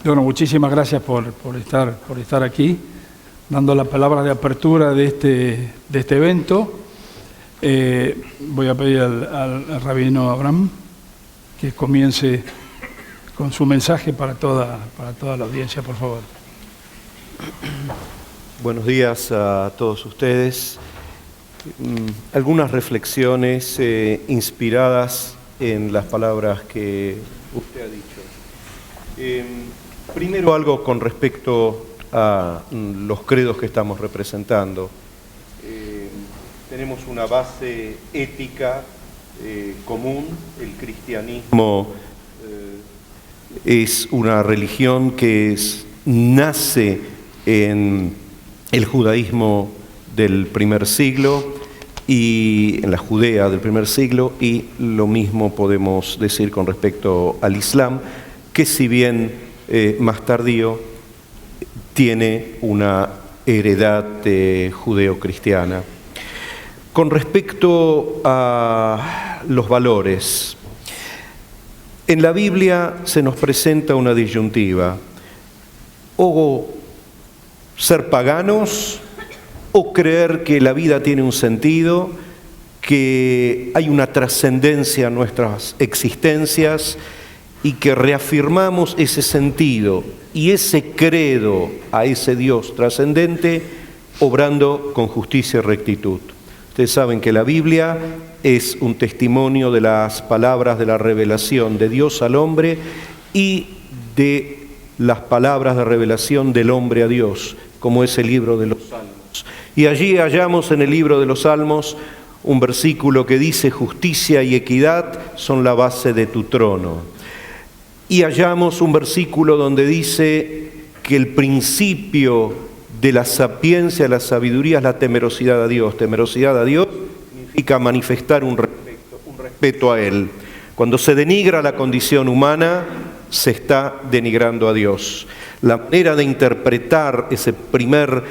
Bueno, muchísimas gracias por estar aquí, dando la palabra de apertura de este evento. Voy a pedir al rabino Abraham que comience con su mensaje para toda la audiencia, por favor. Buenos días a todos ustedes. Algunas reflexiones inspiradas en las palabras que usted ha dicho. Primero algo con respecto a los credos que estamos representando. Tenemos una base ética común. El cristianismo es una religión que nace en el judaísmo del primer siglo y en la Judea del primer siglo, y lo mismo podemos decir con respecto al Islam, que si bien más tardío, tiene una heredad judeo-cristiana. Con respecto a los valores, en la Biblia se nos presenta una disyuntiva: o ser paganos, o creer que la vida tiene un sentido, que hay una trascendencia en nuestras existencias y que reafirmamos ese sentido y ese credo a ese Dios trascendente, obrando con justicia y rectitud. Ustedes saben que la Biblia es un testimonio de las palabras de la revelación de Dios al hombre y de las palabras de revelación del hombre a Dios, como es el libro de los Salmos. Y allí hallamos en el libro de los Salmos un versículo que dice: justicia y equidad son la base de tu trono. Y hallamos un versículo donde dice que el principio de la sapiencia, la sabiduría, es la temerosidad a Dios. Temerosidad a Dios significa manifestar un respeto a Él. Cuando se denigra la condición humana, se está denigrando a Dios. La manera de interpretar ese primer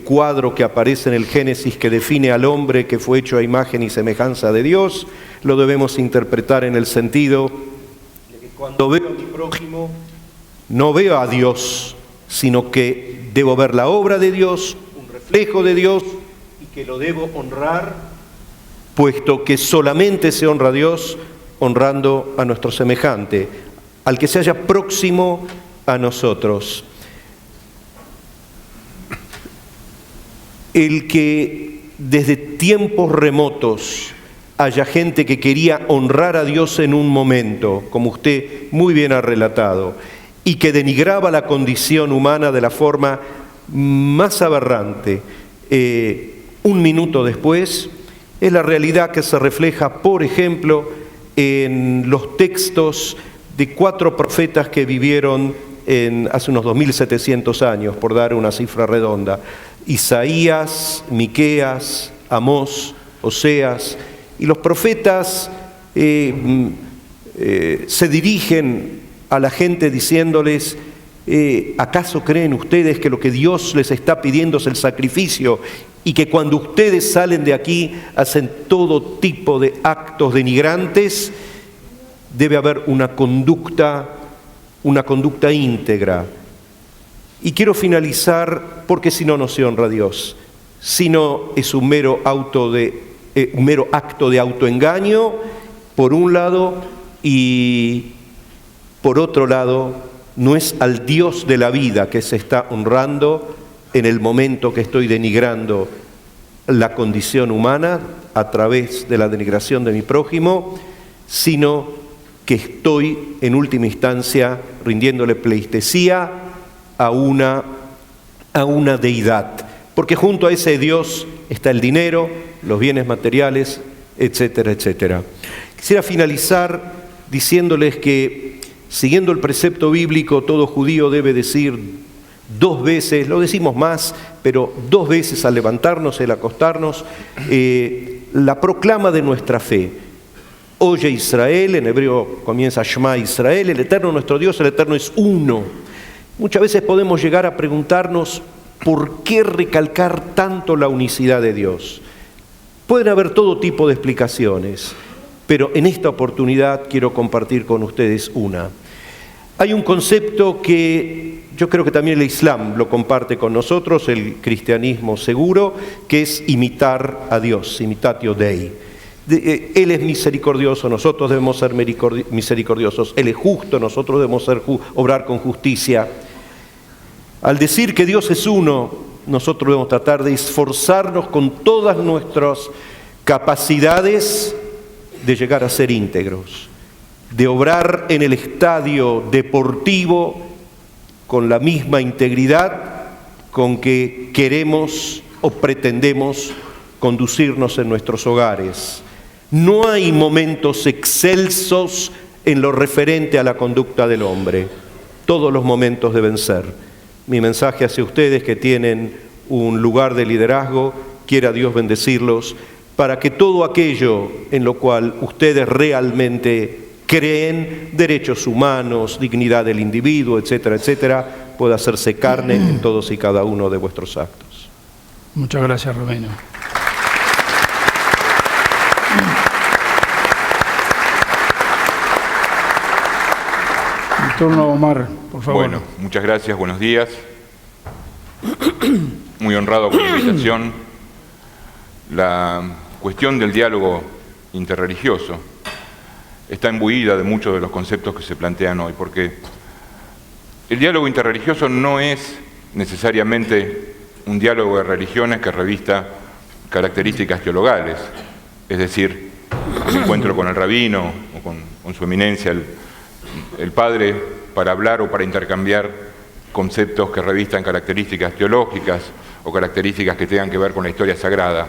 cuadro que aparece en el Génesis, que define al hombre que fue hecho a imagen y semejanza de Dios, lo debemos interpretar en el sentido de que cuando veo a mi prójimo, no veo a Dios, sino que debo ver la obra de Dios, un reflejo de Dios, y que lo debo honrar, puesto que solamente se honra a Dios honrando a nuestro semejante, al que se haya próximo a nosotros. El que desde tiempos remotos haya gente que quería honrar a Dios en un momento, como usted muy bien ha relatado, y que denigraba la condición humana de la forma más aberrante, un minuto después, es la realidad que se refleja, por ejemplo, en los textos de 4 profetas que vivieron hace unos 2700 años, por dar una cifra redonda: Isaías, Miqueas, Amós, Oseas. Y los profetas se dirigen a la gente diciéndoles: ¿acaso creen ustedes que lo que Dios les está pidiendo es el sacrificio, y que cuando ustedes salen de aquí hacen todo tipo de actos denigrantes? Debe haber una conducta íntegra. Y quiero finalizar, porque si no, no se honra a Dios, sino es un mero acto de autoengaño, por un lado, y por otro lado, no es al Dios de la vida que se está honrando en el momento que estoy denigrando la condición humana a través de la denigración de mi prójimo, sino que estoy en última instancia rindiéndole pleitesía a una deidad, porque junto a ese Dios está el dinero, los bienes materiales, etcétera, etcétera. Quisiera finalizar diciéndoles que, siguiendo el precepto bíblico, todo judío debe decir 2 veces, lo decimos más, pero 2 veces al levantarnos y al acostarnos, la proclama de nuestra fe. Oye Israel, en hebreo comienza Shema Israel, el Eterno nuestro Dios, el Eterno es uno. Muchas veces podemos llegar a preguntarnos: ¿por qué recalcar tanto la unicidad de Dios? Pueden haber todo tipo de explicaciones, pero en esta oportunidad quiero compartir con ustedes una. Hay un concepto que yo creo que también el Islam lo comparte con nosotros, el cristianismo seguro, que es imitar a Dios, imitatio Dei. Él es misericordioso, nosotros debemos ser misericordiosos. Él es justo, nosotros debemos obrar con justicia. Al decir que Dios es uno, nosotros debemos tratar de esforzarnos con todas nuestras capacidades de llegar a ser íntegros, de obrar en el estadio deportivo con la misma integridad con que queremos o pretendemos conducirnos en nuestros hogares. No hay momentos excelsos en lo referente a la conducta del hombre. Todos los momentos deben ser. Mi mensaje hacia ustedes que tienen un lugar de liderazgo, quiera Dios bendecirlos, para que todo aquello en lo cual ustedes realmente creen, derechos humanos, dignidad del individuo, etcétera, etcétera, pueda hacerse carne en todos y cada uno de vuestros actos. Muchas gracias, Rabino. El turno a Omar, por favor. Bueno, muchas gracias, buenos días. Muy honrado con la invitación. La cuestión del diálogo interreligioso está imbuida de muchos de los conceptos que se plantean hoy, porque el diálogo interreligioso no es necesariamente un diálogo de religiones que revista características teologales, es decir, el encuentro con el rabino o con su eminencia, el padre, para hablar o para intercambiar conceptos que revistan características teológicas o características que tengan que ver con la historia sagrada.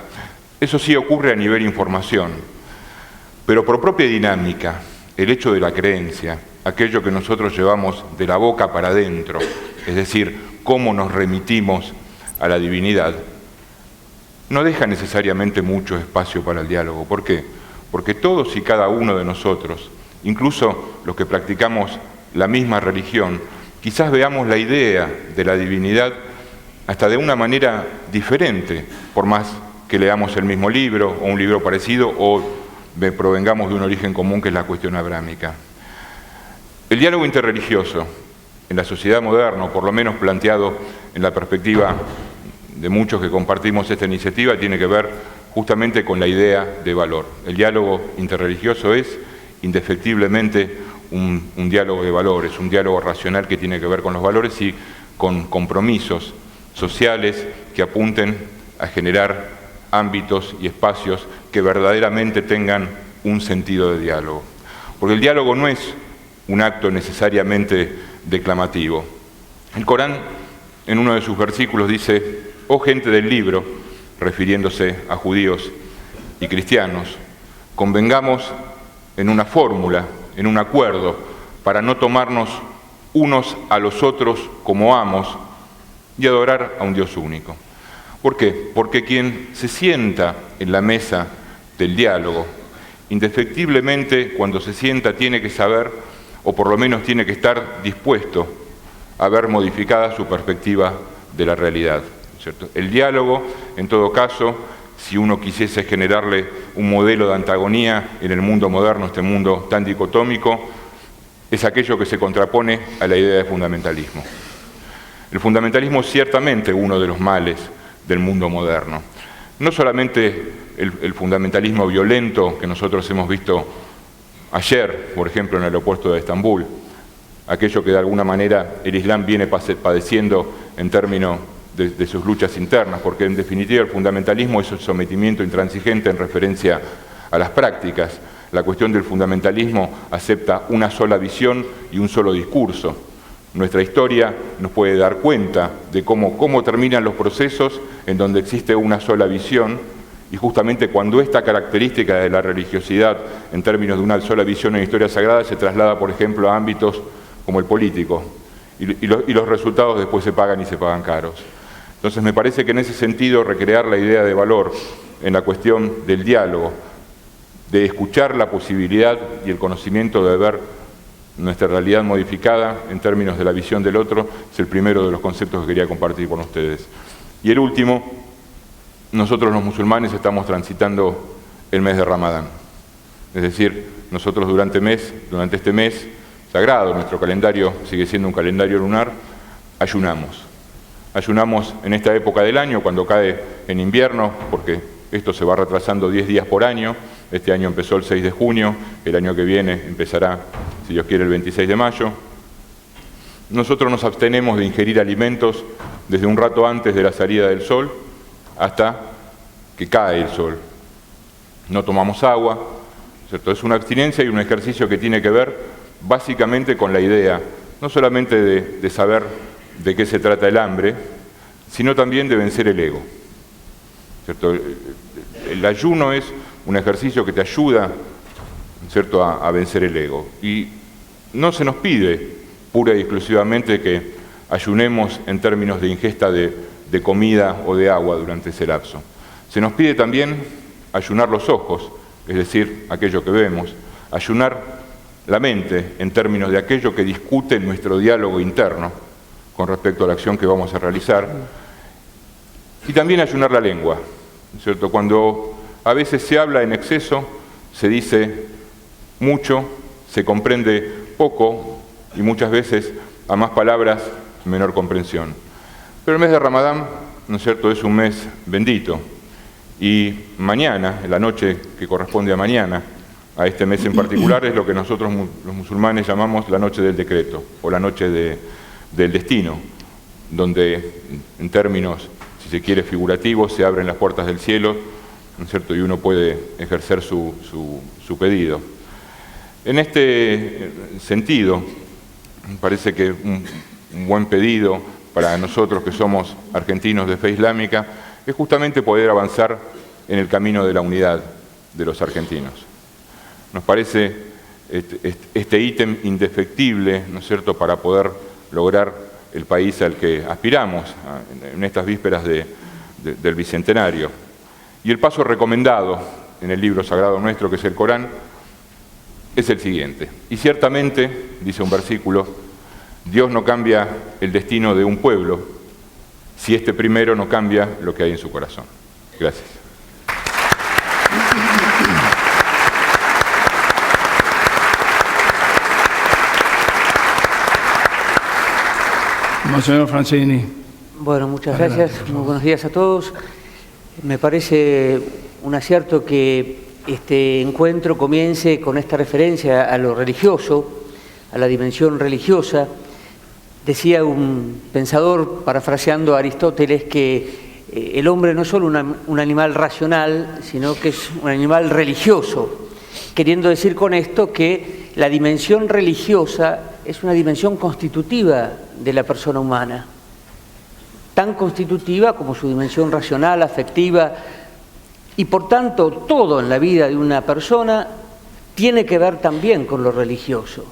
Eso sí ocurre a nivel información, pero por propia dinámica, el hecho de la creencia, aquello que nosotros llevamos de la boca para adentro, es decir, cómo nos remitimos a la divinidad, no deja necesariamente mucho espacio para el diálogo. ¿Por qué? Porque todos y cada uno de nosotros, incluso los que practicamos la misma religión, quizás veamos la idea de la divinidad hasta de una manera diferente, por más que leamos el mismo libro o un libro parecido o provengamos de un origen común que es la cuestión abrámica. El diálogo interreligioso en la sociedad moderna, o por lo menos planteado en la perspectiva de muchos que compartimos esta iniciativa, tiene que ver justamente con la idea de valor. El diálogo interreligioso es indefectiblemente un diálogo de valores, un diálogo racional que tiene que ver con los valores y con compromisos sociales que apunten a generar ámbitos y espacios que verdaderamente tengan un sentido de diálogo. Porque el diálogo no es un acto necesariamente declamativo. El Corán, en uno de sus versículos, dice: «Oh gente del libro», refiriéndose a judíos y cristianos, «convengamos en una fórmula, en un acuerdo, para no tomarnos unos a los otros como amos y adorar a un Dios único». ¿Por qué? Porque quien se sienta en la mesa del diálogo, indefectiblemente cuando se sienta tiene que saber, o por lo menos tiene que estar dispuesto a ver modificada su perspectiva de la realidad, ¿cierto? El diálogo, en todo caso, si uno quisiese generarle un modelo de antagonía en el mundo moderno, este mundo tan dicotómico, es aquello que se contrapone a la idea de fundamentalismo. El fundamentalismo es ciertamente uno de los males del mundo moderno. No solamente el fundamentalismo violento que nosotros hemos visto ayer, por ejemplo, en el aeropuerto de Estambul, aquello que de alguna manera el Islam viene padeciendo en términos de sus luchas internas, porque en definitiva el fundamentalismo es el sometimiento intransigente en referencia a las prácticas. La cuestión del fundamentalismo acepta una sola visión y un solo discurso. Nuestra historia nos puede dar cuenta de cómo terminan los procesos en donde existe una sola visión, y justamente cuando esta característica de la religiosidad en términos de una sola visión en historia sagrada se traslada, por ejemplo, a ámbitos como el político, y los resultados después se pagan y se pagan caros. Entonces me parece que en ese sentido recrear la idea de valor en la cuestión del diálogo, de escuchar la posibilidad y el conocimiento de ver nuestra realidad modificada en términos de la visión del otro, es el primero de los conceptos que quería compartir con ustedes. Y el último, nosotros los musulmanes estamos transitando el mes de Ramadán. Es decir, nosotros durante este mes sagrado, nuestro calendario sigue siendo un calendario lunar, ayunamos. Ayunamos en esta época del año, cuando cae en invierno, porque esto se va retrasando 10 días por año. Este año empezó el 6 de junio, el año que viene empezará, si Dios quiere, el 26 de mayo. Nosotros nos abstenemos de ingerir alimentos desde un rato antes de la salida del sol hasta que cae el sol. No tomamos agua, ¿cierto? Es una abstinencia y un ejercicio que tiene que ver básicamente con la idea, no solamente de saber de qué se trata el hambre, sino también de vencer el ego, ¿cierto? El ayuno es un ejercicio que te ayuda, ¿cierto?, a vencer el ego. Y no se nos pide pura y exclusivamente que ayunemos en términos de ingesta de comida o de agua durante ese lapso. Se nos pide también ayunar los ojos, es decir, aquello que vemos, ayunar la mente en términos de aquello que discute en nuestro diálogo interno con respecto a la acción que vamos a realizar, y también ayunar la lengua, ¿cierto? Cuando a veces se habla en exceso, se dice mucho, se comprende poco, y muchas veces a más palabras, menor comprensión. Pero el mes de Ramadán, ¿no es cierto?, es un mes bendito, y mañana, en la noche que corresponde a mañana, a este mes en particular, es lo que nosotros los musulmanes llamamos la noche del decreto, o la noche del destino, donde en términos, si se quiere, figurativos, se abren las puertas del cielo, ¿no es cierto?, y uno puede ejercer su pedido. En este sentido, me parece que un buen pedido para nosotros que somos argentinos de fe islámica es justamente poder avanzar en el camino de la unidad de los argentinos. Nos parece este ítem indefectible, ¿no es cierto?, para poder lograr el país al que aspiramos en estas vísperas del Bicentenario. Y el paso recomendado en el libro sagrado nuestro, que es el Corán, es el siguiente. Y ciertamente, dice un versículo, Dios no cambia el destino de un pueblo si este primero no cambia lo que hay en su corazón. Gracias. Monseñor Francini. Bueno, muchas gracias. Muy buenos días a todos. Me parece un acierto que este encuentro comience con esta referencia a lo religioso, a la dimensión religiosa. Decía un pensador, parafraseando a Aristóteles, que el hombre no es solo un animal racional, sino que es un animal religioso, queriendo decir con esto que la dimensión religiosa es una dimensión constitutiva de la persona humana, tan constitutiva como su dimensión racional, afectiva, y por tanto todo en la vida de una persona tiene que ver también con lo religioso.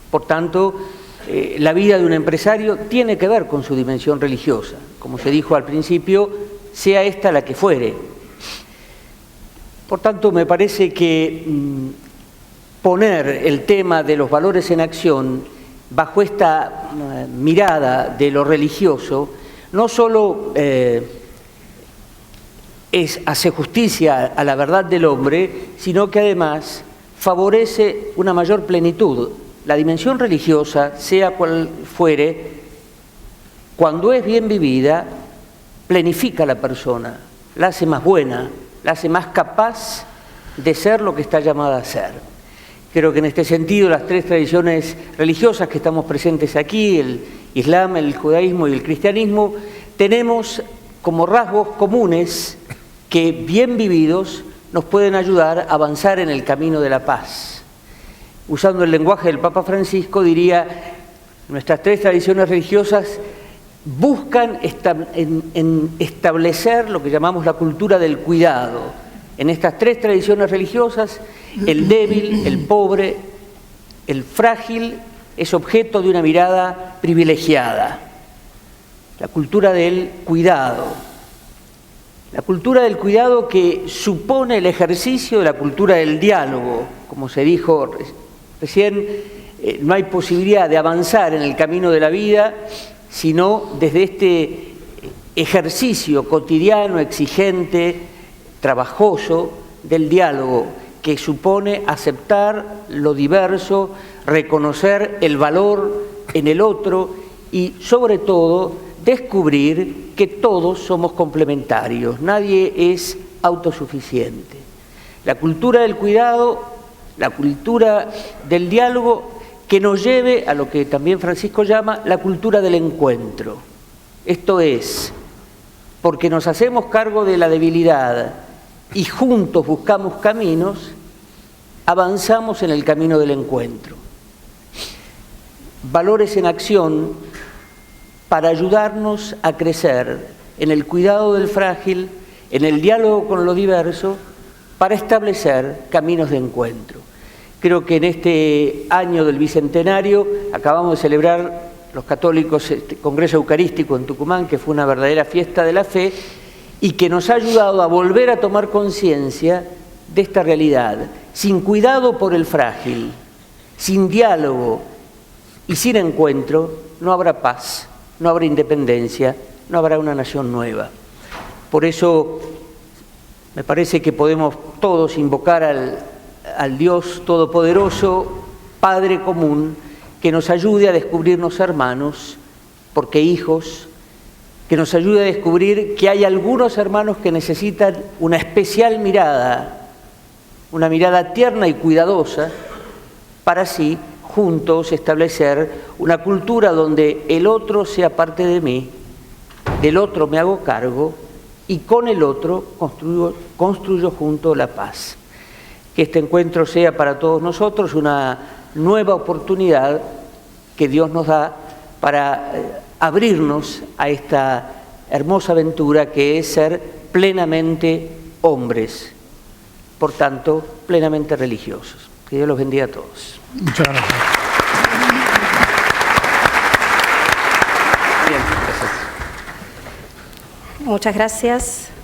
Por tanto, la vida de un empresario tiene que ver con su dimensión religiosa, como se dijo al principio, sea esta la que fuere. Por tanto, me parece que poner el tema de los valores en acción bajo esta mirada de lo religioso no solo hace justicia a la verdad del hombre, sino que además favorece una mayor plenitud. La dimensión religiosa, sea cual fuere, cuando es bien vivida, plenifica a la persona, la hace más buena, la hace más capaz de ser lo que está llamada a ser. Creo que en este sentido las tres tradiciones religiosas que estamos presentes aquí, el Islam, el judaísmo y el cristianismo, tenemos como rasgos comunes que, bien vividos, nos pueden ayudar a avanzar en el camino de la paz. Usando el lenguaje del Papa Francisco, diría, nuestras tres tradiciones religiosas buscan establecer lo que llamamos la cultura del cuidado. En estas tres tradiciones religiosas, el débil, el pobre, el frágil es objeto de una mirada privilegiada. La cultura del cuidado. La cultura del cuidado que supone el ejercicio de la cultura del diálogo. Como se dijo recién, no hay posibilidad de avanzar en el camino de la vida sino desde este ejercicio cotidiano, exigente, trabajoso del diálogo, que supone aceptar lo diverso, reconocer el valor en el otro y, sobre todo, descubrir que todos somos complementarios, nadie es autosuficiente. La cultura del cuidado, la cultura del diálogo, que nos lleve a lo que también Francisco llama la cultura del encuentro. Esto es, porque nos hacemos cargo de la debilidad y juntos buscamos caminos, avanzamos en el camino del encuentro. Valores en acción para ayudarnos a crecer en el cuidado del frágil, en el diálogo con lo diverso, para establecer caminos de encuentro. Creo que en este año del Bicentenario acabamos de celebrar los católicos este Congreso Eucarístico en Tucumán, que fue una verdadera fiesta de la fe y que nos ha ayudado a volver a tomar conciencia de esta realidad. Sin cuidado por el frágil, sin diálogo y sin encuentro, no habrá paz, no habrá independencia, no habrá una nación nueva. Por eso me parece que podemos todos invocar al Dios Todopoderoso, Padre común, que nos ayude a descubrirnos hermanos, porque hijos, que nos ayude a descubrir que hay algunos hermanos que necesitan una especial mirada, una mirada tierna y cuidadosa, para así juntos establecer una cultura donde el otro sea parte de mí, del otro me hago cargo y con el otro construyo junto la paz. Que este encuentro sea para todos nosotros una nueva oportunidad que Dios nos da para abrirnos a esta hermosa aventura que es ser plenamente hombres, por tanto, plenamente religiosos. Que Dios los bendiga a todos. Muchas gracias. Bien, gracias. Muchas gracias.